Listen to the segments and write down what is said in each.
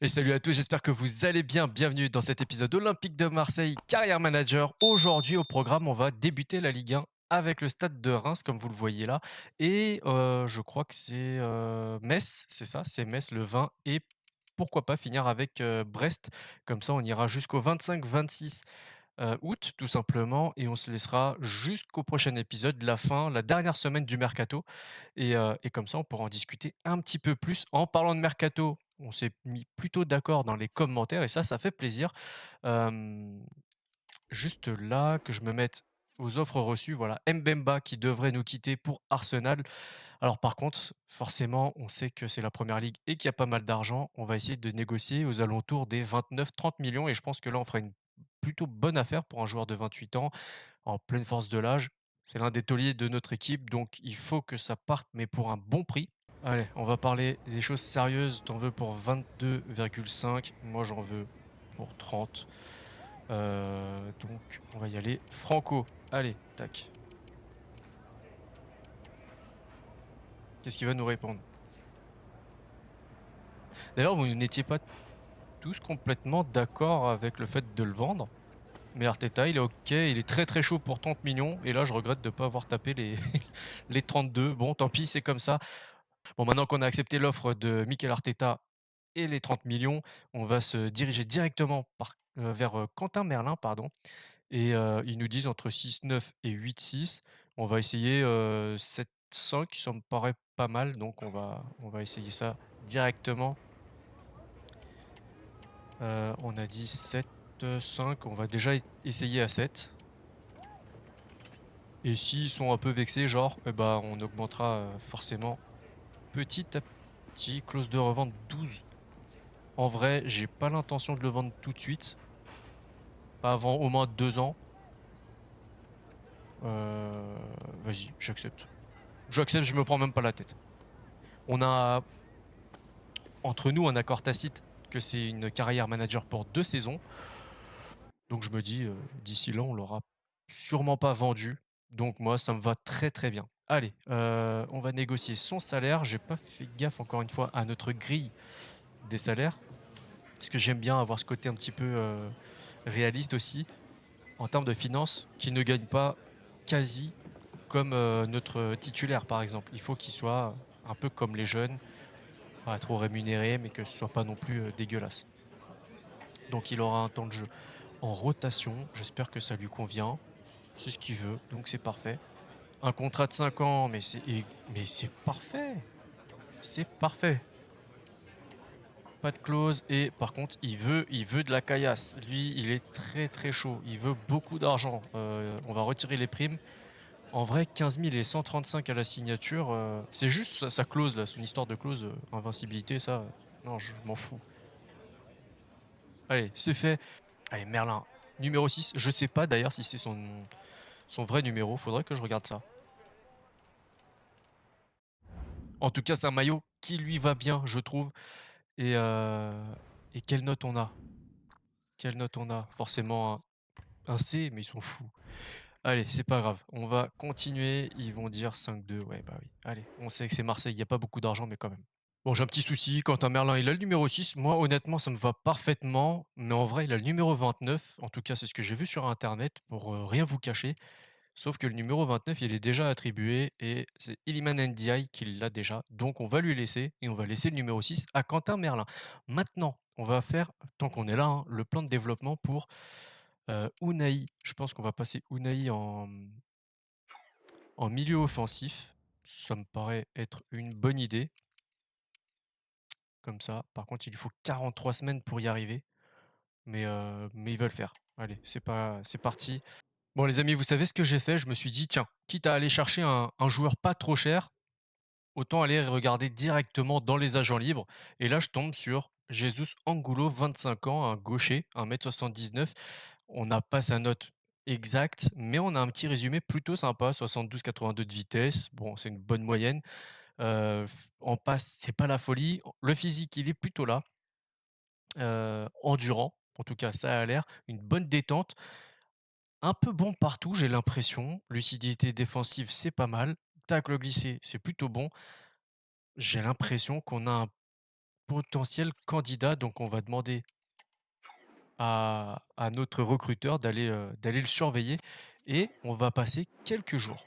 Et salut à tous, j'espère que vous allez bien. Bienvenue dans cet épisode Olympique de Marseille, Carrière Manager. Aujourd'hui au programme, on va débuter la Ligue 1 avec le stade de Reims, comme vous le voyez là. Et je crois que c'est Metz, c'est ça, c'est Metz le 20. Et pourquoi pas finir avec Brest. Comme ça, on ira jusqu'au 25-26 août, tout simplement. Et on se laissera jusqu'au prochain épisode, la fin, la dernière semaine du mercato. Et comme ça, on pourra en discuter un petit peu plus. En parlant de mercato, on s'est mis plutôt d'accord dans les commentaires et ça fait plaisir. Hem, Juste là, que je me mette aux offres reçues, voilà, Mbemba qui devrait nous quitter pour Arsenal. Alors par contre, forcément, on sait que c'est la première ligue et qu'il y a pas mal d'argent. On va essayer de négocier aux alentours des 29-30 millions et je pense que là, on fera une plutôt bonne affaire pour un joueur de 28 ans, en pleine force de l'âge. C'est l'un des tauliers de notre équipe, donc il faut que ça parte, mais pour un bon prix. Allez, on va parler des choses sérieuses. T'en veux pour 22,5. Moi, j'en veux pour 30. Donc, on va y aller. Franco. Allez, tac. Qu'est-ce qu'il va nous répondre? D'ailleurs, vous n'étiez pas tous complètement d'accord avec le fait de le vendre. Mais Arteta, il est ok, il est très très chaud pour 30 millions. Et là, je regrette de ne pas avoir tapé les, les 32. Bon, tant pis, c'est comme ça. Bon, maintenant qu'on a accepté l'offre de Mikel Arteta et les 30 millions, on va se diriger directement vers Quentin Merlin, pardon. Et ils nous disent entre 6,9 et 8,6. On va essayer 7,5, ça me paraît pas mal, donc on va essayer ça directement. On a dit 7,5, on va déjà essayer à 7. Et s'ils sont un peu vexés, genre, eh ben, on augmentera forcément petit à petit. Clause de revente 12. En vrai, j'ai pas l'intention de le vendre tout de suite. Pas avant au moins 2 ans. Vas-y, j'accepte. J'accepte, je me prends même pas la tête. On a entre nous un accord tacite que c'est une carrière manager pour 2 saisons. Donc je me dis, d'ici là, on l'aura sûrement pas vendu. Donc moi, ça me va très très bien. Allez, on va négocier son salaire. J'ai pas fait gaffe encore une fois à notre grille des salaires. Parce que j'aime bien avoir ce côté un petit peu réaliste aussi en termes de finances, qui ne gagne pas quasi comme notre titulaire par exemple. Il faut qu'il soit un peu comme les jeunes, pas trop rémunéré, mais que ce soit pas non plus dégueulasse. Donc il aura un temps de jeu en rotation. J'espère que ça lui convient. C'est ce qu'il veut, donc c'est parfait. Un contrat de 5 ans, mais c'est parfait. C'est parfait. Pas de clause et par contre, il veut de la caillasse. Lui, il est très très chaud. Il veut beaucoup d'argent. On va retirer les primes. En vrai, 15 000 et 135 à la signature, c'est juste sa clause là, son histoire de clause, invincibilité, ça, non, je m'en fous. Allez, c'est fait. Allez, Merlin, numéro 6. Je sais pas d'ailleurs si c'est son vrai numéro. Faudrait que je regarde ça. En tout cas, c'est un maillot qui lui va bien, je trouve. Et, euh, et quelle note on a? Quelle note on a? Forcément un C, mais ils sont fous. Allez, c'est pas grave. On va continuer. Ils vont dire 5-2. Ouais, bah oui. Allez, on sait que c'est Marseille. Il n'y a pas beaucoup d'argent, mais quand même. Bon, j'ai un petit souci. Quentin Merlin, il a le numéro 6. Moi, honnêtement, ça me va parfaitement. Mais en vrai, il a le numéro 29. En tout cas, c'est ce que j'ai vu sur Internet, pour rien vous cacher. Sauf que le numéro 29, il est déjà attribué et c'est Iliman Ndiaye qui l'a déjà. Donc, on va lui laisser et on va laisser le numéro 6 à Quentin Merlin. Maintenant, on va faire, tant qu'on est là, hein, le plan de développement pour Unai. Je pense qu'on va passer Unai en milieu offensif. Ça me paraît être une bonne idée. Comme ça. Par contre, il lui faut 43 semaines pour y arriver. Mais ils veulent faire. Allez, c'est parti. Bon, les amis, vous savez ce que j'ai fait? Je me suis dit, tiens, quitte à aller chercher un joueur pas trop cher, autant aller regarder directement dans les agents libres. Et là, je tombe sur Jesus Angulo, 25 ans, un gaucher, 1,79 m. On n'a pas sa note exacte, mais on a un petit résumé plutôt sympa, 72-82 de vitesse. Bon, c'est une bonne moyenne. En passe, c'est pas la folie. Le physique, il est plutôt là. Endurant, en tout cas, ça a l'air. Une bonne détente. Un peu bon partout, j'ai l'impression. Lucidité défensive, c'est pas mal. Tacle glissé, c'est plutôt bon. J'ai l'impression qu'on a un potentiel candidat, donc on va demander à notre recruteur d'aller le surveiller et on va passer quelques jours.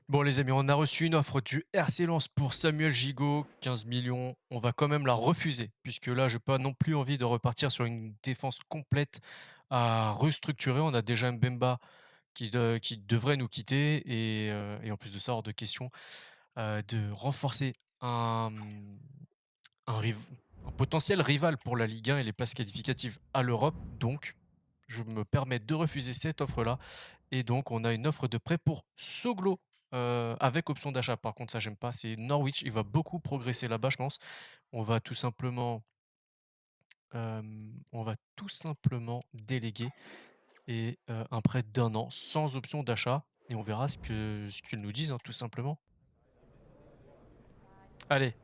Bon les amis, on a reçu une offre du RC Lens pour Samuel Gigot, 15 millions. On va quand même la refuser, puisque là, j'ai pas non plus envie de repartir sur une défense complète à restructurer. On a déjà Mbemba qui devrait nous quitter et en plus de ça, hors de question de renforcer un, un, riv- un potentiel rival pour la Ligue 1 et les places qualificatives à l'Europe. Donc, je me permets de refuser cette offre-là. Et donc, on a une offre de prêt pour Soglo avec option d'achat. Par contre, ça, j'aime pas. C'est Norwich. Il va beaucoup progresser là-bas, je pense. On va tout simplement, on va tout simplement déléguer et un prêt d'1 an sans option d'achat. Et on verra ce qu'ils nous disent, hein, tout simplement. Allez,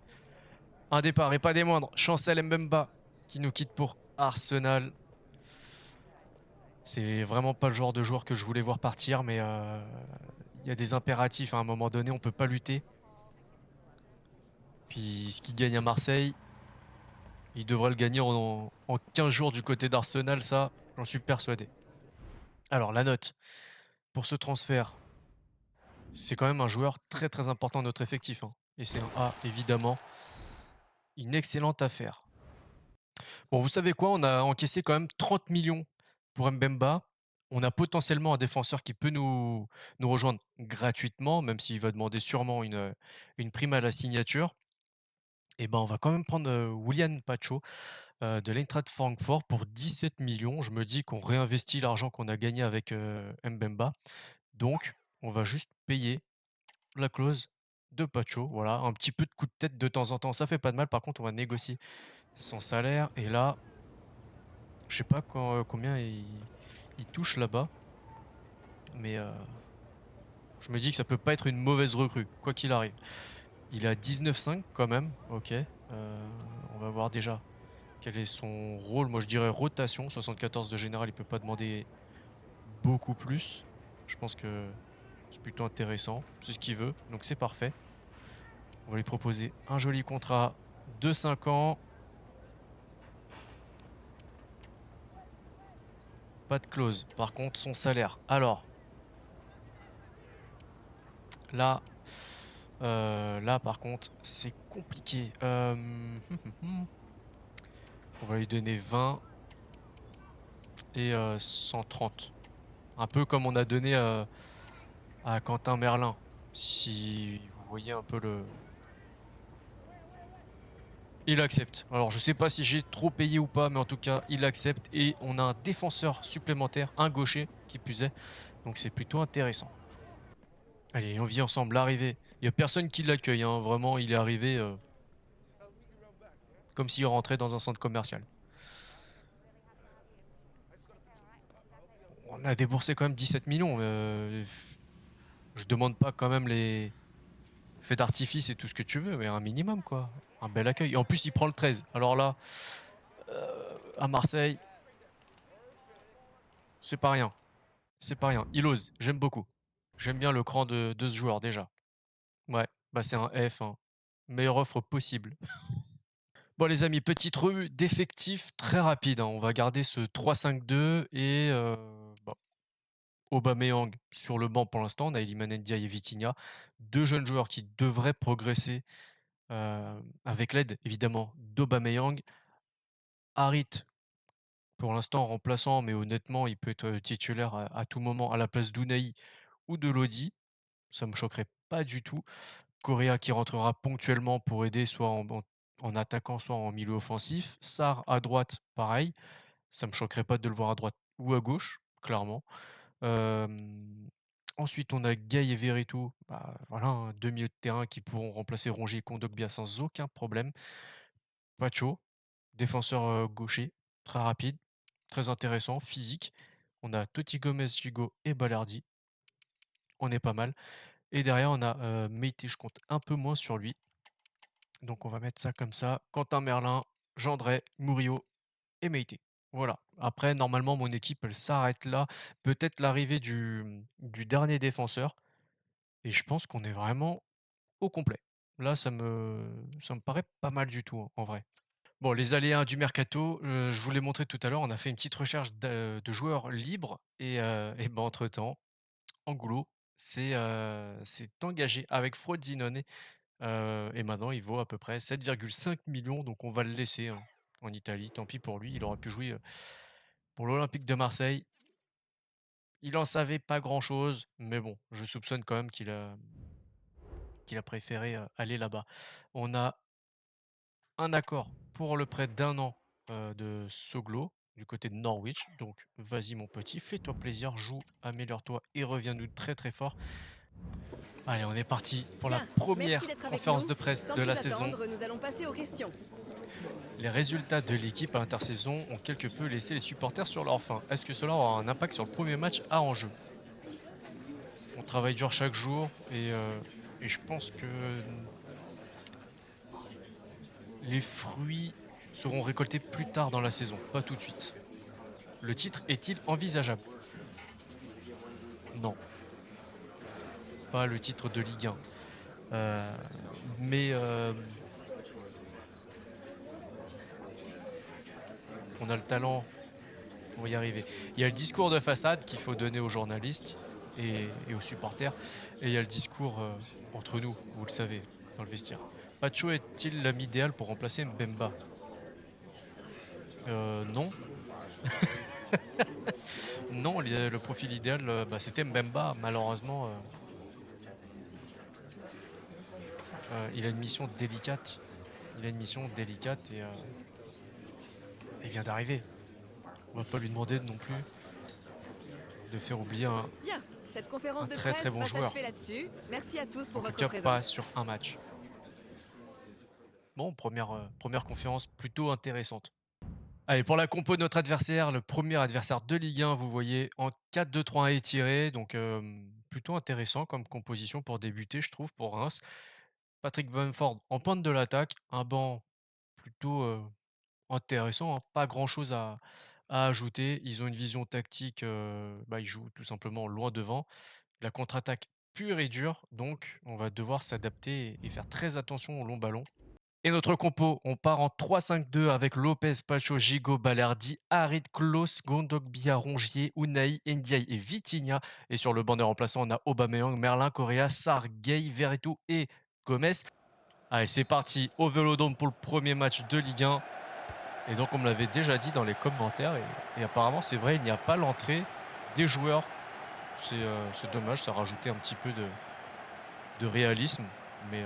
un départ et pas des moindres. Chancel Mbemba qui nous quitte pour Arsenal. C'est vraiment pas le genre de joueur que je voulais voir partir, mais il y a des impératifs. À un moment donné, on peut pas lutter. Puis ce qu'il gagne à Marseille, il devrait le gagner en 15 jours du côté d'Arsenal, ça, j'en suis persuadé. Alors la note pour ce transfert, c'est quand même un joueur très très important dans notre effectif, hein. Et c'est un A, évidemment. Une excellente affaire. Bon, vous savez quoi? On a encaissé quand même 30 millions pour Mbemba. On a potentiellement un défenseur qui peut nous rejoindre gratuitement, même s'il va demander sûrement une prime à la signature. Et ben, on va quand même prendre William Pacho de l'Eintracht Francfort pour 17 millions. Je me dis qu'on réinvestit l'argent qu'on a gagné avec Mbemba. Donc, on va juste payer la clause de Pacho. Voilà, un petit peu de coup de tête de temps en temps, ça fait pas de mal. Par contre, on va négocier son salaire. Et là, je sais pas combien il touche là-bas, mais je me dis que ça peut pas être une mauvaise recrue, quoi qu'il arrive. Il est à 19,5 quand même, ok. On va voir déjà quel est son rôle. Moi je dirais rotation, 74 de général, il peut pas demander beaucoup plus. Je pense que c'est plutôt intéressant, c'est ce qu'il veut, donc c'est parfait. On va lui proposer un joli contrat de 5 ans. Pas de clause. Par contre, son salaire. Alors, là, là, par contre, c'est compliqué. On va lui donner 20 et 130. Un peu comme on a donné à Quentin Merlin. Si vous voyez un peu le... Il accepte. Alors, je sais pas si j'ai trop payé ou pas, mais en tout cas, il accepte. Et on a un défenseur supplémentaire, un gaucher, qui plus est. Donc, c'est plutôt intéressant. Allez, on vit ensemble. L'arrivée. Il n'y a personne qui l'accueille, hein. Vraiment, il est arrivé comme s'il rentrait dans un centre commercial. On a déboursé quand même 17 millions. Je demande pas quand même les feux d'artifice et tout ce que tu veux, mais un minimum, quoi. Un bel accueil. Et en plus, il prend le 13. Alors là, à Marseille, c'est pas rien. C'est pas rien. Il ose. J'aime beaucoup. J'aime bien le cran de ce joueur déjà. Ouais, bah c'est un F, hein. Meilleure offre possible. Bon les amis, petite revue d'effectifs très rapide, hein. On va garder ce 3-5-2 et bon, Aubameyang sur le banc pour l'instant. On a Iliman Ndiaye et Vitinha. Deux jeunes joueurs qui devraient progresser avec l'aide évidemment d'Aubameyang. Harit, pour l'instant remplaçant, mais honnêtement, il peut être titulaire à tout moment à la place d'Unai ou de Lodi. Ça me choquerait pas du tout. Correa qui rentrera ponctuellement pour aider soit en attaquant, soit en milieu offensif. Sarr à droite, pareil. Ça me choquerait pas de le voir à droite ou à gauche, clairement. Ensuite, on a Gay et Verretou, bah, voilà, hein, deux milieux de terrain qui pourront remplacer Rongier et Kondogbia sans aucun problème. Pacho, défenseur gaucher, très rapide, très intéressant, physique. On a Totti Gomez, Gigot et Balerdi. On est pas mal. Et derrière, on a Meite, je compte un peu moins sur lui. Donc on va mettre ça comme ça. Quentin Merlin, Gendré, Murillo et Meite. Voilà. Après, normalement, mon équipe, elle s'arrête là. Peut-être l'arrivée du dernier défenseur. Et je pense qu'on est vraiment au complet. Là, ça me paraît pas mal du tout, hein, en vrai. Bon, les aléas du mercato, je vous l'ai montré tout à l'heure, on a fait une petite recherche de joueurs libres et ben, entre-temps, Angulo s'est engagé avec Frosinone, et maintenant il vaut à peu près 7,5 millions, donc on va le laisser, hein, en Italie. Tant pis pour lui, il aurait pu jouer, pour l'Olympique de Marseille. Il en savait pas grand-chose, mais bon, je soupçonne quand même qu'il a préféré, aller là-bas. On a un accord pour le prêt d'1 an, de Soglo, du côté de Norwich. Donc vas-y mon petit, fais-toi plaisir, joue, améliore-toi et reviens-nous très, très fort. Allez, on est parti pour la Bien, merci première d'être avec conférence nous. de presse Sans de plus la saison. attendre, nous allons passer aux questions. Les résultats de l'équipe à l'intersaison ont quelque peu laissé les supporters sur leur faim. Est-ce que cela aura un impact sur le premier match à enjeu? On travaille dur chaque jour et je pense que les fruits seront récoltés plus tard dans la saison, pas tout de suite. Le titre est-il envisageable? Non, pas le titre de Ligue 1. Mais on a le talent pour y arriver. Il y a le discours de façade qu'il faut donner aux journalistes et aux supporters. Et il y a le discours entre nous, vous le savez, dans le vestiaire. Pacho est-il l'homme idéal pour remplacer Mbemba? Non. Non, le profil idéal, bah, c'était Mbemba. Malheureusement, il a une mission délicate. Il a une mission délicate et il vient d'arriver. On va pas lui demander non plus de faire oublier Bien, cette un conférence de très très presse bon va joueur. s'achever là-dessus. Merci à tous En pour tout votre cas, pas présence. sur un match. Bon, première conférence plutôt intéressante. Allez, pour la compo de notre adversaire, le premier adversaire de Ligue 1, vous voyez en 4-2-3-1 étiré, donc plutôt intéressant comme composition pour débuter, je trouve, pour Reims. Patrick Bamford en pointe de l'attaque, un banc plutôt intéressant, hein, pas grand-chose à ajouter. Ils ont une vision tactique, bah, ils jouent tout simplement loin devant. La contre-attaque pure et dure, donc on va devoir s'adapter et faire très attention au long ballon. Et notre compo, on part en 3-5-2 avec Lopez, Pacho, Gigot, Balerdi, Harit, Klos, Gondogbia, Rongier, Unai, Ndiaye et Vitinha. Et sur le banc des remplaçants, on a Aubameyang, Merlin, Correa, Sarr, Gay, Verretou et Gomez. Allez, c'est parti au Vélodrome pour le premier match de Ligue 1. Et donc, on me l'avait déjà dit dans les commentaires, et apparemment, c'est vrai, il n'y a pas l'entrée des joueurs. C'est dommage, ça rajoutait un petit peu de réalisme. Mais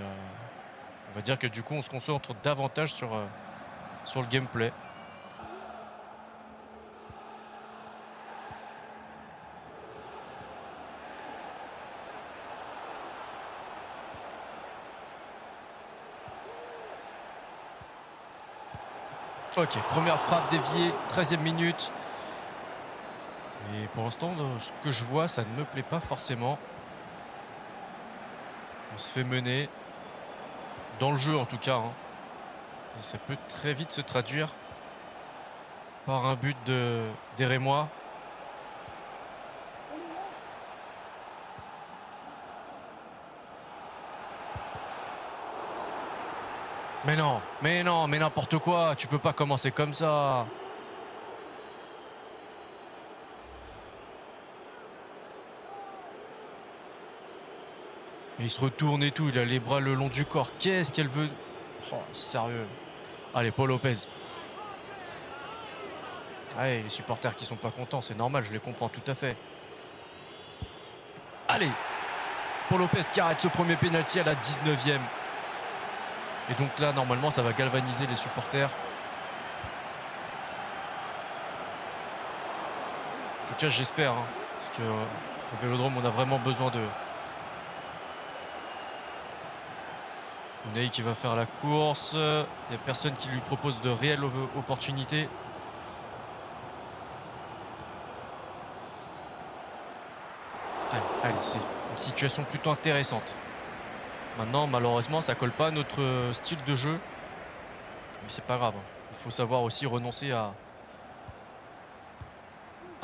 on va dire que du coup, on se concentre davantage sur le gameplay. Ok, première frappe déviée, 13e minute. Et pour l'instant, ce que je vois, ça ne me plaît pas forcément. On se fait mener, dans le jeu en tout cas, hein. Et ça peut très vite se traduire par un but des Rémois. Mais non, mais non, mais n'importe quoi, tu peux pas commencer comme ça. Et il se retourne et tout, il a les bras le long du corps. Qu'est-ce qu'elle veut? Oh, sérieux. Allez, Paul Lopez. Ouais, les supporters qui sont pas contents, c'est normal, je les comprends tout à fait. Allez, Paul Lopez qui arrête ce premier pénalty à la 19e. Et donc là, normalement, ça va galvaniser les supporters. En tout cas, j'espère, hein, parce que au Vélodrome, on a vraiment besoin de... Unai qui va faire la course. Il n'y a personne qui lui propose de réelles opportunités. Allez, c'est une situation plutôt intéressante. Maintenant, malheureusement, ça colle pas à notre style de jeu. Mais c'est pas grave, hein. Il faut savoir aussi renoncer à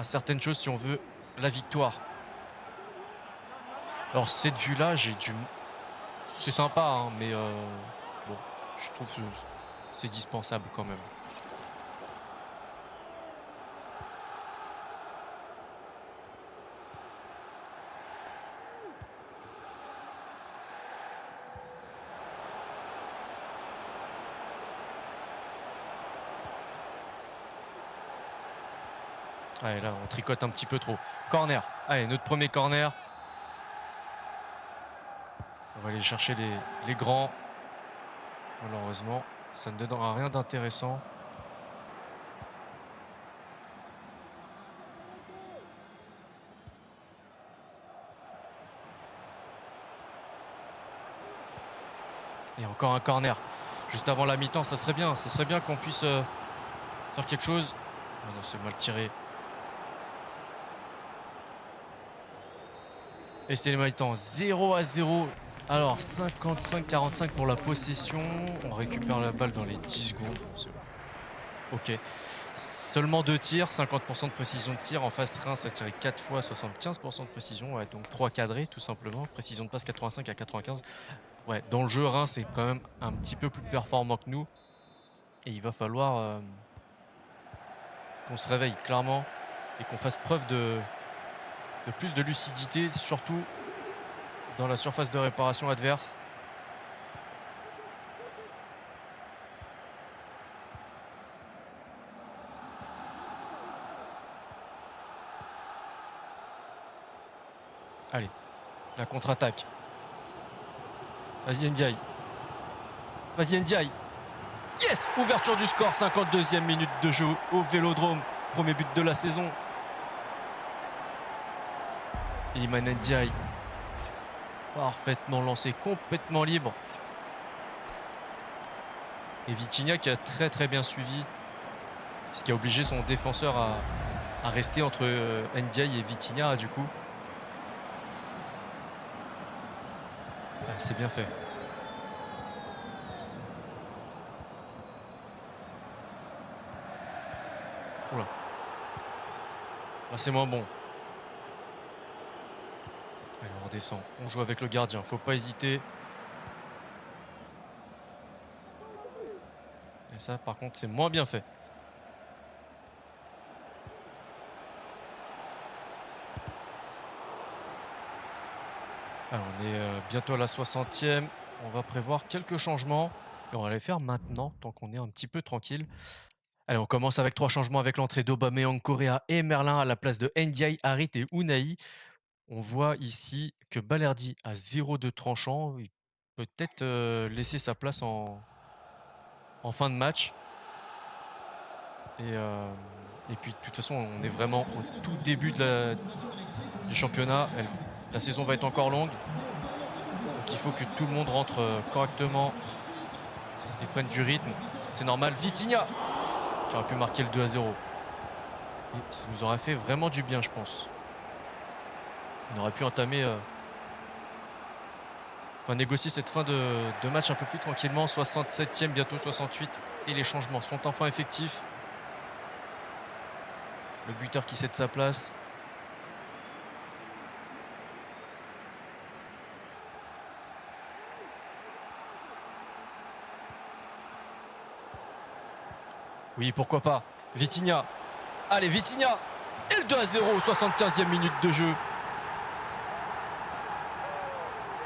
certaines choses si on veut la victoire. Alors cette vue-là, c'est sympa, hein, mais bon, je trouve c'est dispensable quand même. Allez, là, on tricote un petit peu trop. Corner. Allez, notre premier corner. On va aller chercher les grands. Malheureusement, ça ne donnera rien d'intéressant. Et encore un corner. Juste avant la mi-temps, ça serait bien. Ça serait bien qu'on puisse faire quelque chose. Oh non, c'est mal tiré. Et c'est les mi-temps. 0-0. Alors, 55-45 pour la possession. On récupère la balle dans les 10 secondes. C'est bon. Ok. Seulement 2 tirs, 50% de précision de tir. En face, Reims a tiré 4 fois, 75% de précision. Ouais, donc 3 cadrés, tout simplement. Précision de passe 85 à 95. Ouais, dans le jeu, Reims est quand même un petit peu plus performant que nous. Et il va falloir qu'on se réveille, clairement. Et qu'on fasse preuve de plus de lucidité, surtout dans la surface de réparation adverse. Allez, la contre-attaque. Vas-y Ndiaye. Vas-y Ndiaye. Yes! Ouverture du score, 52e minute de jeu au Vélodrome. Premier but de la saison. Iliman Ndiaye. Parfaitement lancé, complètement libre. Et Vitinha qui a très bien suivi. Ce qui a obligé son défenseur à rester entre Ndiaye et Vitinha du coup. Ah, c'est bien fait. Oula. Là c'est moins bon. Allez, on redescend. On joue avec le gardien. Faut pas hésiter. Et ça par contre c'est moins bien fait. Alors, on est bientôt à la 60e. On va prévoir quelques changements. Et on va les faire maintenant, tant qu'on est un petit peu tranquille. Allez, on commence avec 3 changements avec l'entrée d'Aubameyang, Correa et Merlin à la place de Ndiaye, Harit et Unai. On voit ici que Balerdi a 0 de tranchant. Il peut peut-être laisser sa place en fin de match. Et puis, de toute façon, on est vraiment au tout début du championnat. La saison va être encore longue. Donc, il faut que tout le monde rentre correctement et prenne du rythme. C'est normal. Vitinha qui aurait pu marquer le 2-0. Et ça nous aurait fait vraiment du bien, je pense. On aurait pu entamer... négocier cette fin de match un peu plus tranquillement. 67e, bientôt 68. Et les changements sont enfin effectifs. Le buteur qui cède sa place. Oui, pourquoi pas. Vitinha. Allez, Vitinha. Et le 2-0, 75e minute de jeu.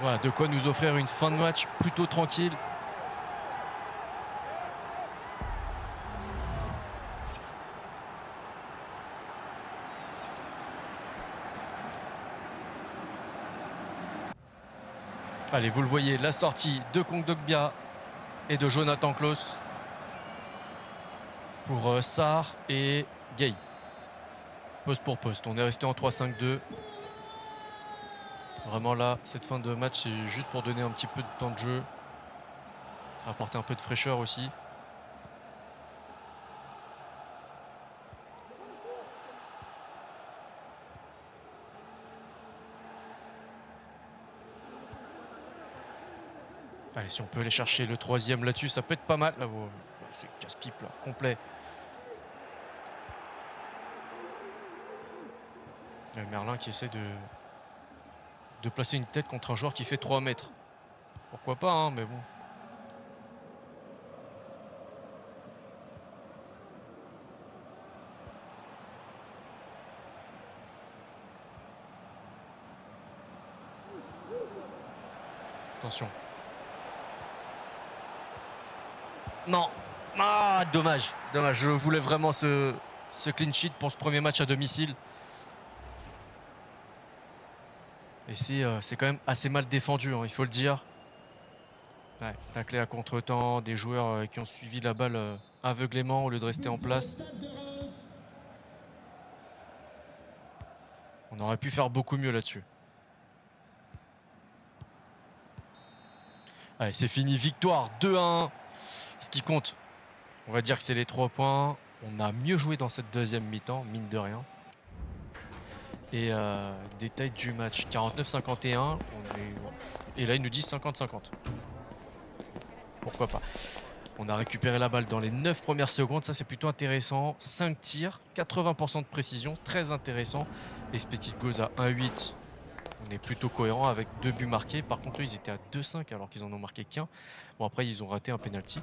Voilà, de quoi nous offrir une fin de match plutôt tranquille. Allez, vous le voyez, la sortie de Kondogbia et de Jonathan Klaus pour Sarr et Gay. Poste pour poste. On est resté en 3-5-2. Vraiment là, cette fin de match, c'est juste pour donner un petit peu de temps de jeu. Apporter un peu de fraîcheur aussi. Allez, si on peut aller chercher le 3e là-dessus, ça peut être pas mal. Là, c'est casse-pipe là, complet. Merlin qui essaie de placer une tête contre un joueur qui fait 3 mètres. Pourquoi pas, hein, mais bon. Attention. Non. Ah, dommage. Dommage. Je voulais vraiment ce clean sheet pour ce premier match à domicile. Et c'est quand même assez mal défendu, hein, il faut le dire. Ouais, taclé à contre-temps, des joueurs qui ont suivi la balle aveuglément au lieu de rester en place. On aurait pu faire beaucoup mieux là-dessus. Allez, c'est fini. Victoire 2-1. Ce qui compte, on va dire que c'est les 3 points. On a mieux joué dans cette deuxième mi-temps, mine de rien. Et détail du match, 49-51. Et là, ils nous disent 50-50. Pourquoi pas. On a récupéré la balle dans les 9 premières secondes. Ça, c'est plutôt intéressant. 5 tirs, 80% de précision. Très intéressant. Expected goals à 1,8. On est plutôt cohérent avec 2 buts marqués. Par contre, eux, ils étaient à 2,5 alors qu'ils en ont marqué qu'un. Bon, après, ils ont raté un penalty.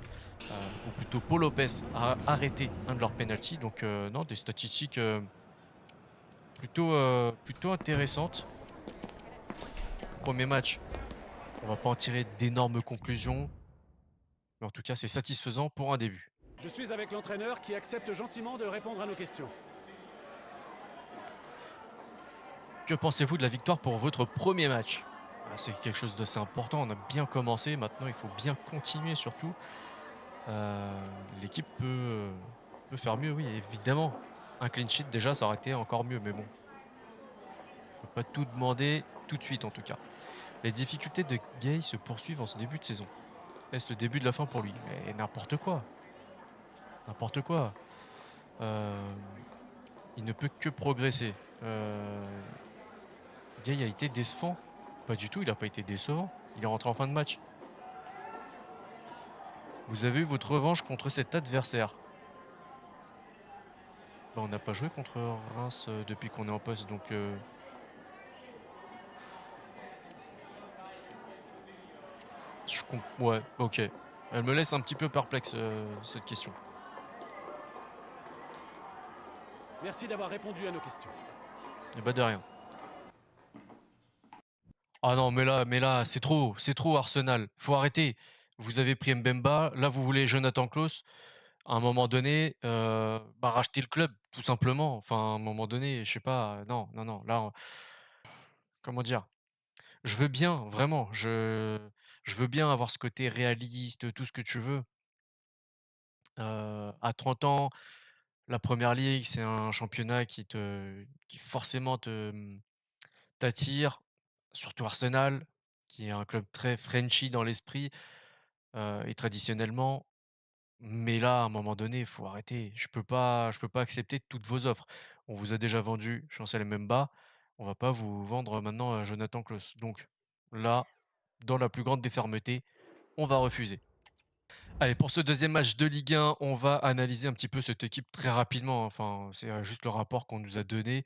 Ou plutôt, Paul Lopez a arrêté un de leurs penalties. Donc, non, des statistiques plutôt intéressantes. Premier match, on va pas en tirer d'énormes conclusions. Mais en tout cas, c'est satisfaisant pour un début. Je suis avec l'entraîneur qui accepte gentiment de répondre à nos questions. Que pensez-vous de la victoire pour votre premier match? C'est quelque chose d'assez important. On a bien commencé. Maintenant, il faut bien continuer surtout. L'équipe peut faire mieux, oui, évidemment. Un clean sheet, déjà, ça aurait été encore mieux. Mais bon, on peut pas tout demander tout de suite, en tout cas. Les difficultés de Gay se poursuivent en ce début de saison. Est-ce le début de la fin pour lui? Mais n'importe quoi. N'importe quoi. Il ne peut que progresser. Gay a été décevant? Pas du tout, il n'a pas été décevant. Il est rentré en fin de match. Vous avez eu votre revanche contre cet adversaire. On n'a pas joué contre Reims depuis qu'on est en poste, donc... Ouais, ok. Elle me laisse un petit peu perplexe, cette question. Merci d'avoir répondu à nos questions. Et bah de rien. Ah non, mais là, c'est trop Arsenal. Faut arrêter. Vous avez pris Mbemba, là vous voulez Jonathan Klaus. À un moment donné, racheter le club, tout simplement. Enfin, à un moment donné, je sais pas. Non, là, comment dire? Je veux bien, vraiment. Je veux bien avoir ce côté réaliste, tout ce que tu veux. À 30 ans, la Première Ligue, c'est un championnat qui forcément t'attire. Surtout Arsenal, qui est un club très Frenchy dans l'esprit, et traditionnellement. Mais là, à un moment donné, il faut arrêter. Je peux pas accepter toutes vos offres. On vous a déjà vendu Chancel Mbemba. On va pas vous vendre maintenant Jonathan Klaus. Donc là, dans la plus grande des fermetés, on va refuser. Allez, pour ce deuxième match de Ligue 1, on va analyser un petit peu cette équipe très rapidement. Enfin, c'est juste le rapport qu'on nous a donné.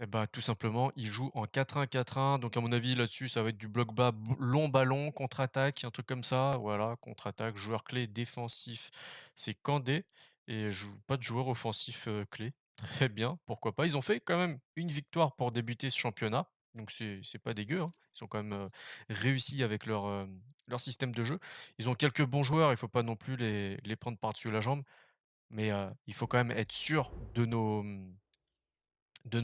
Eh ben, tout simplement, il joue en 4-1-4-1. Donc, à mon avis, là-dessus, ça va être du bloc bas, long ballon, contre-attaque, un truc comme ça. Voilà, contre-attaque, joueur clé défensif, c'est Kandé. Et pas de joueur offensif clé. Très bien, pourquoi pas. Ils ont fait quand même une victoire pour débuter ce championnat. Donc, c'est pas dégueu, hein. Ils ont quand même réussi avec leur système de jeu. Ils ont quelques bons joueurs, il faut pas non plus les prendre par-dessus la jambe. Mais il faut quand même être sûr de nos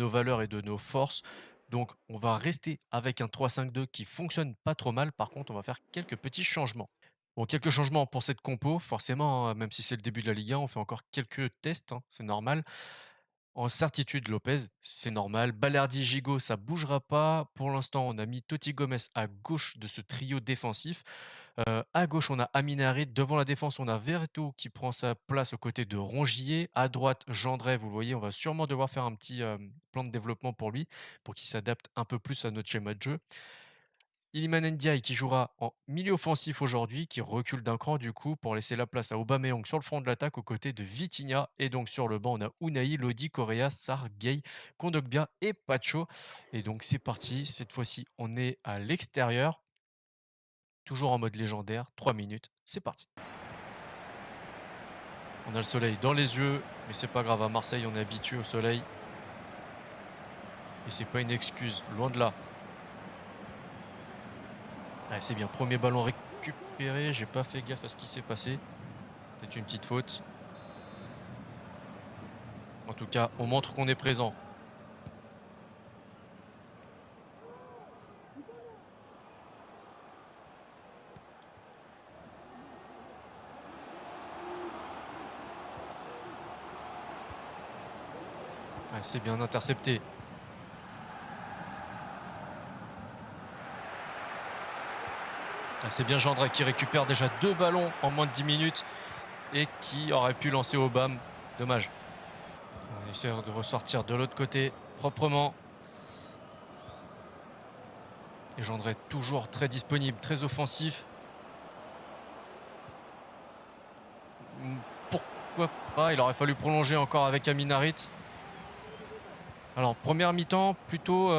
valeurs et de nos forces. Donc, on va rester avec un 3-5-2 qui fonctionne pas trop mal. Par contre, on va faire quelques petits changements. Bon, quelques changements pour cette compo, forcément, hein, même si c'est le début de la Ligue 1, on fait encore quelques tests, hein, c'est normal. En certitude, Lopez, c'est normal. Balerdi, Gigot, ça bougera pas. Pour l'instant, on a mis Totti Gomez à gauche de ce trio défensif. À gauche, on a Aminari. Devant la défense, on a Verretou qui prend sa place aux côtés de Rongier. À droite, Gendret, vous le voyez, on va sûrement devoir faire un petit plan de développement pour lui, pour qu'il s'adapte un peu plus à notre schéma de jeu. Iliman Ndiaye qui jouera en milieu offensif aujourd'hui, qui recule d'un cran du coup pour laisser la place à Aubameyang sur le front de l'attaque aux côtés de Vitinha. Et donc sur le banc, on a Unai, Lodi, Correa, Sarr, Gay, Kondogbia et Pacho. Et donc c'est parti, cette fois-ci on est à l'extérieur. Toujours en mode légendaire, 3 minutes, c'est parti. On a le soleil dans les yeux, mais c'est pas grave, à Marseille on est habitué au soleil. Et c'est pas une excuse, loin de là. Ouais, c'est bien. Premier ballon récupéré. J'ai pas fait gaffe à ce qui s'est passé. C'est une petite faute. En tout cas, on montre qu'on est présent. Ouais, c'est bien intercepté. C'est bien Gendré qui récupère déjà 2 ballons en moins de 10 minutes et qui aurait pu lancer Aubame. Dommage. On essaie de ressortir de l'autre côté proprement. Et Gendré toujours très disponible, très offensif. Pourquoi pas? Il aurait fallu prolonger encore avec Amin Harit. Alors, première mi-temps, plutôt...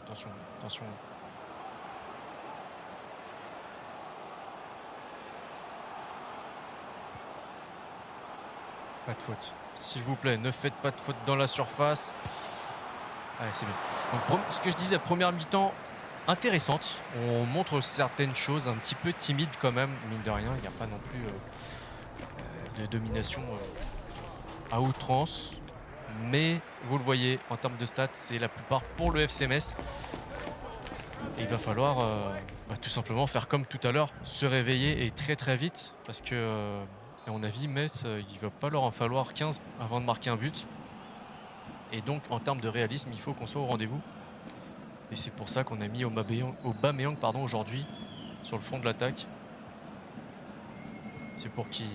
Attention, attention. Pas de faute. S'il vous plaît, ne faites pas de faute dans la surface. Allez, c'est bien. Donc, ce que je disais, première mi-temps intéressante. On montre certaines choses un petit peu timides quand même, mine de rien. Il n'y a pas non plus de domination à outrance. Mais vous le voyez, en termes de stats, c'est la plupart pour le FC Metz. Et il va falloir tout simplement faire comme tout à l'heure, se réveiller et très très vite. Parce que, à mon avis, Metz, il ne va pas leur en falloir 15 avant de marquer un but. Et donc, en termes de réalisme, il faut qu'on soit au rendez-vous. Et c'est pour ça qu'on a mis Aubameyang aujourd'hui sur le fond de l'attaque. C'est pour qu'il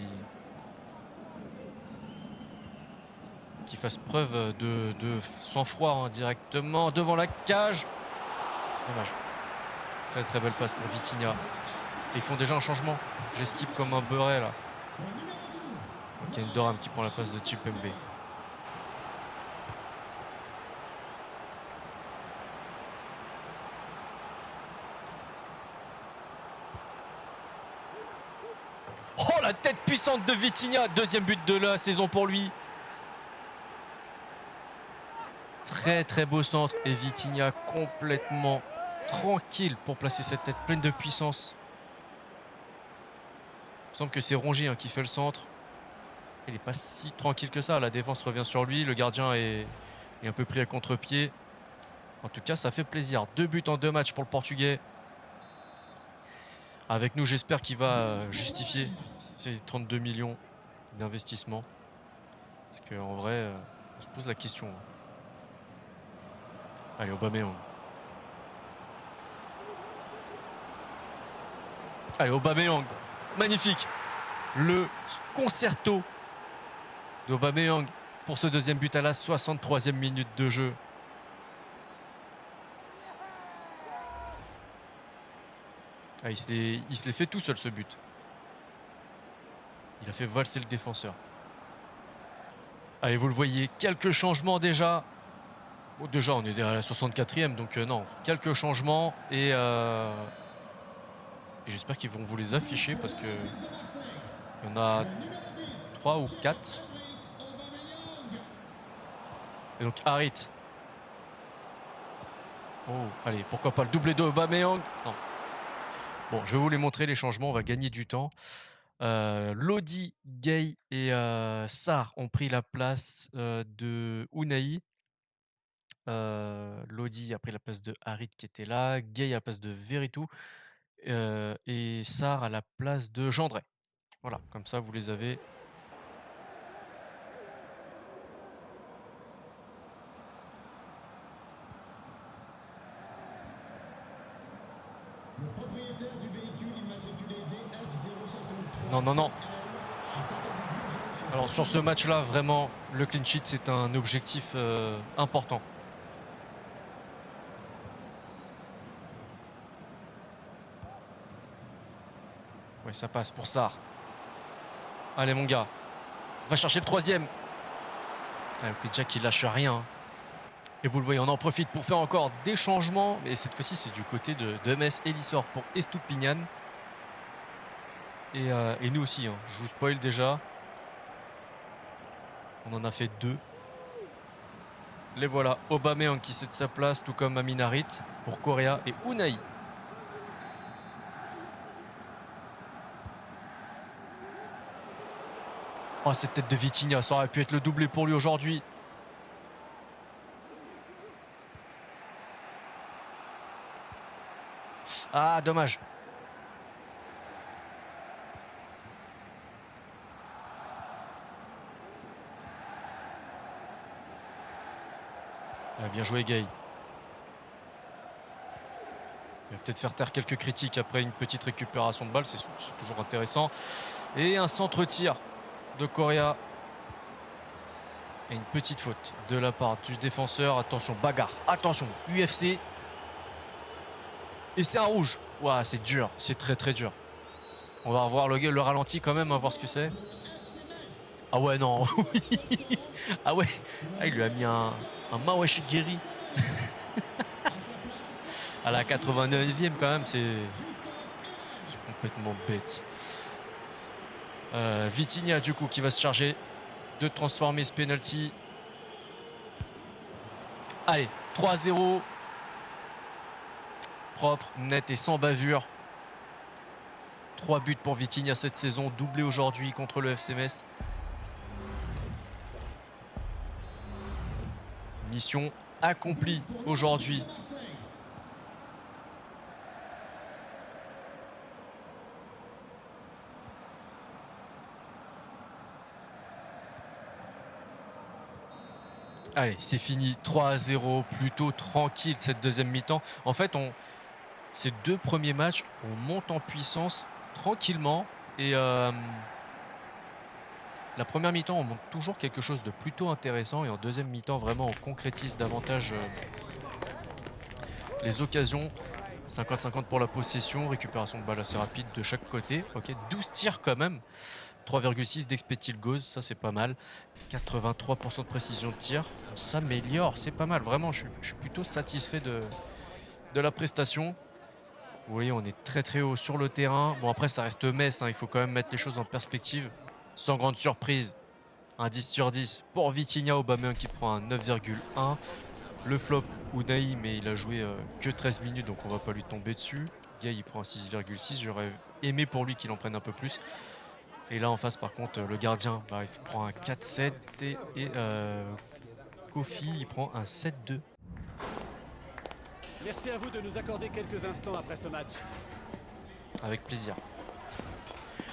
fasse preuve de sang-froid directement devant la cage. Dommage. Très très belle passe pour Vitinha. Et ils font déjà un changement. J'esquive comme un beurret là. Ok, Doram qui prend la place de Chipembe. Oh, la tête puissante de Vitinha. Deuxième but de la saison pour lui. Très très beau centre. Et Vitinha complètement tranquille pour placer cette tête pleine de puissance. Il me semble que c'est Rongier qui fait le centre. Il n'est pas si tranquille que ça. La défense revient sur lui. Le gardien est un peu pris à contre-pied. En tout cas, ça fait plaisir. 2 buts en 2 matchs pour le Portugais. Avec nous, j'espère qu'il va justifier ces 32 millions d'investissement. Parce qu'en vrai, on se pose la question. Allez, Aubameyang. Allez, Aubameyang. Magnifique. Le concerto d'Aubameyang pour ce deuxième but à la 63e minute de jeu. Ah, il se l'est fait tout seul ce but. Il a fait valser le défenseur. Allez, vous le voyez, quelques changements déjà. Bon, déjà, on est à la 64e, donc non, quelques changements. Et j'espère qu'ils vont vous les afficher parce que il y en a 3 ou 4. Et donc Harit. Oh, allez, pourquoi pas le doublé de Aubameyang? Non. Bon, je vais vous les montrer, les changements, on va gagner du temps. Lodi, Gay et Sarr ont pris la place de Unai. Lodi a pris la place de Harit qui était là. Gay à la place de Veretout. Et Sarr à la place de Gendré. Voilà, comme ça vous les avez. Non, non, non. Alors sur ce match-là, vraiment, le clean sheet, c'est un objectif important. Oui, ça passe pour Sarr. Allez, mon gars. Va chercher le troisième. Jack, il lâche rien. Et vous le voyez, on en profite pour faire encore des changements. Et cette fois-ci, c'est du côté de Metz. Elisor pour Estupiñán. Et nous aussi, je vous spoil déjà. On en a fait 2. Les voilà. Aubameyang qui cède sa place, tout comme Amin Harit pour Correa et Unai. Oh, cette tête de Vitinha, ça aurait pu être le doublé pour lui aujourd'hui. Ah, dommage. Ah, bien joué, Gay. Il va peut-être faire taire quelques critiques après une petite récupération de balle, c'est toujours intéressant. Et un centre-tir de Correa. Et une petite faute de la part du défenseur. Attention, bagarre. Attention, UFC. Et c'est un rouge. Ouah, c'est dur, c'est très très dur. On va revoir le ralenti quand même, à voir ce que c'est. Ah ouais, non. Ah ouais, ah, il lui a mis un Mawashigiri. À la 89e quand même, c'est complètement bête. Vitinha du coup qui va se charger de transformer ce penalty. Allez, 3-0. Propre, net et sans bavure. 3 buts pour Vitinha cette saison, doublé aujourd'hui contre le FC Metz. Mission accomplie aujourd'hui. Allez, c'est fini. 3-0, plutôt tranquille cette deuxième mi-temps. En fait, ces 2 premiers matchs, on monte en puissance tranquillement. Et la première mi-temps, on montre toujours quelque chose de plutôt intéressant. Et en deuxième mi-temps, vraiment, on concrétise davantage les occasions. 50-50 pour la possession, récupération de balle assez rapide de chaque côté. Ok, 12 tirs quand même. 3,6 d'expected goals, ça c'est pas mal. 83% de précision de tir, on s'améliore, c'est pas mal. Vraiment, je suis plutôt satisfait de la prestation. Vous voyez, on est très très haut sur le terrain. Bon, après, ça reste Metz, hein, il faut quand même mettre les choses en perspective. Sans grande surprise, un 10 sur 10 pour Vitinha. Aubameyang qui prend un 9,1. Le flop, Unai, mais il a joué que 13 minutes, donc on va pas lui tomber dessus. Gay, il prend un 6,6. J'aurais aimé pour lui qu'il en prenne un peu plus. Et là, en face, par contre, le gardien, bah, il prend un 4-7. Et Kofi, il prend un 7-2. Merci à vous de nous accorder quelques instants après ce match. Avec plaisir.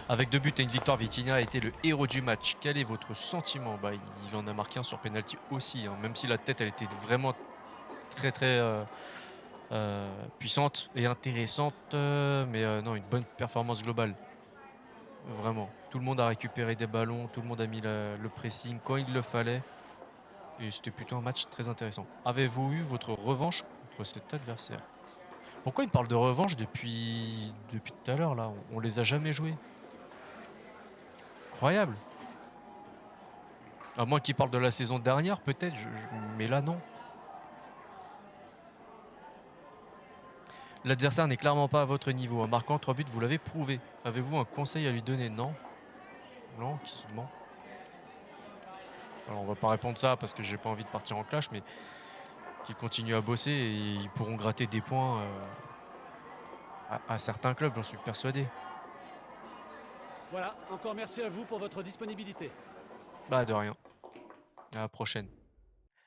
Avec 2 buts et une victoire, Vitinha a été le héros du match. Quel est votre sentiment? Bah, il en a marqué un sur penalty aussi, hein, même si la tête, elle était vraiment très très puissante et intéressante. Mais non, une bonne performance globale. Vraiment. Tout le monde a récupéré des ballons, tout le monde a mis le pressing quand il le fallait. Et c'était plutôt un match très intéressant. Avez-vous eu votre revanche contre cet adversaire? Pourquoi il me parle de revanche depuis tout à l'heure là? On les a jamais joués. Incroyable. À moins qu'il parle de la saison dernière, peut-être, mais là non. L'adversaire n'est clairement pas à votre niveau. En marquant 3 buts, vous l'avez prouvé. Avez-vous un conseil à lui donner? Non. Non, qui se ment. Alors on va pas répondre ça parce que j'ai pas envie de partir en clash, mais qu'ils continuent à bosser et ils pourront gratter des points à certains clubs, j'en suis persuadé. Voilà, encore merci à vous pour votre disponibilité. Bah de rien. À la prochaine.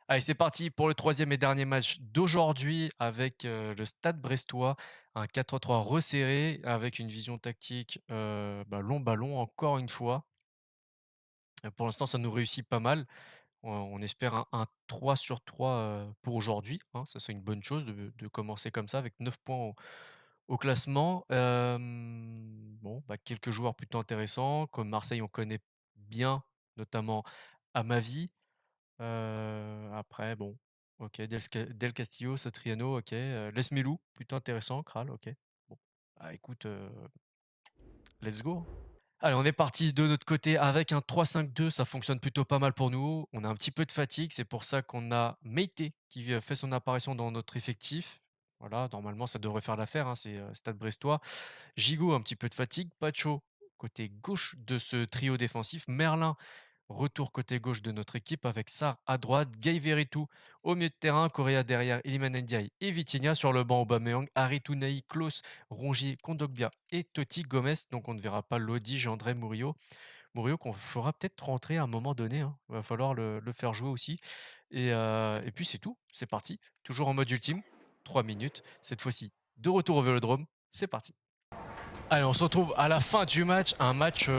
Allez, c'est parti pour le 3e et dernier match d'aujourd'hui avec le Stade Brestois. Un 4-3 resserré avec une vision tactique long ballon encore une fois. Pour l'instant, ça nous réussit pas mal. On espère un 3 sur 3 pour aujourd'hui, hein. Ça, c'est une bonne chose de commencer comme ça avec 9 points au classement. Bon, bah, quelques joueurs plutôt intéressants. Comme Marseille, on connaît bien, notamment Amavi. Après, bon, ok, Del Castillo, Satriano, ok. Les Milou, plutôt intéressant. Kral, ok. Bon, bah, écoute, let's go. Allez, on est parti de notre côté avec un 3-5-2, ça fonctionne plutôt pas mal pour nous. On a un petit peu de fatigue, c'est pour ça qu'on a Meite qui fait son apparition dans notre effectif. Voilà, normalement ça devrait faire l'affaire, hein, c'est Stade Brestois. Gigot, un petit peu de fatigue. Pacho, côté gauche de ce trio défensif. Merlin, retour côté gauche de notre équipe avec Sarr à droite, Gay Veritou au milieu de terrain, Correa derrière, Iliman Ndiaye et Vitinha sur le banc, Aubameyang, Harit Klaus, Rongier, Kondogbia et Totti Gomez. Donc on ne verra pas Lodi, André Murillo Murillo qu'on fera peut-être rentrer à un moment donné, hein. Va falloir le faire jouer aussi et puis c'est tout, c'est parti. Toujours en mode ultime, 3 minutes, cette fois-ci de retour au Vélodrome, c'est parti. Allez, on se retrouve à la fin du match, un match,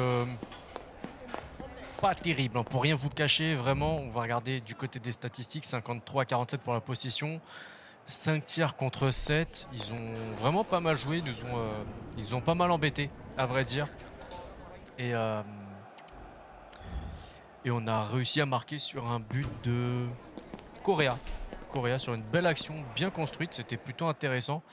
pas terrible, hein, pour rien vous cacher, vraiment. On va regarder du côté des statistiques, 53-47 pour la possession, 5 tirs contre 7. Ils ont vraiment pas mal joué, ils nous ont pas mal embêtés, à vrai dire et hem et on a réussi à marquer sur un but de Correa. Correa sur une belle action bien construite, c'était plutôt intéressant.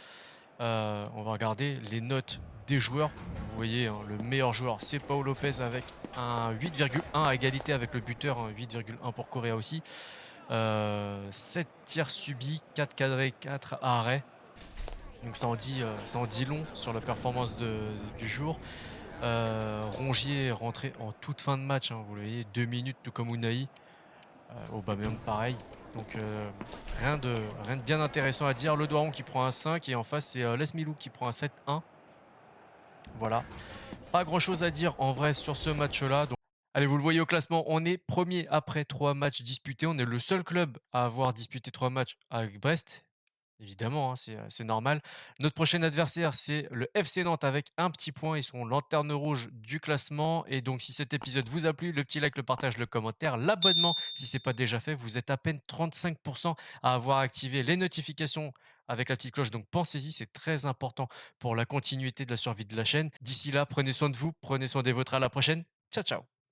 On va regarder les notes des joueurs. Vous voyez, hein, le meilleur joueur, c'est Pau Lopez avec un 8,1 à égalité avec le buteur, hein, 8,1 pour Correa aussi. 7 tirs subis, 4 cadrés, 4 arrêts. Donc ça en dit long sur la performance du jour. Rongier est rentré en toute fin de match, hein, vous le voyez, 2 minutes, tout comme Unai. Aubameyang pareil. Donc rien de bien intéressant à dire. Le Doiron qui prend un 5 et en face c'est Les Milou qui prend un 7-1. Voilà. Pas grand chose à dire en vrai sur ce match-là. Donc, allez, vous le voyez au classement, on est premier après 3 matchs disputés. On est le seul club à avoir disputé 3 matchs avec Brest. Évidemment, hein, c'est normal. Notre prochain adversaire, c'est le FC Nantes avec un petit point. Ils sont lanterne rouge du classement. Et donc, si cet épisode vous a plu, le petit like, le partage, le commentaire, l'abonnement, si ce n'est pas déjà fait, vous êtes à peine 35% à avoir activé les notifications avec la petite cloche. Donc, pensez-y, c'est très important pour la continuité de la survie de la chaîne. D'ici là, prenez soin de vous, prenez soin des vôtres. À la prochaine. Ciao, ciao.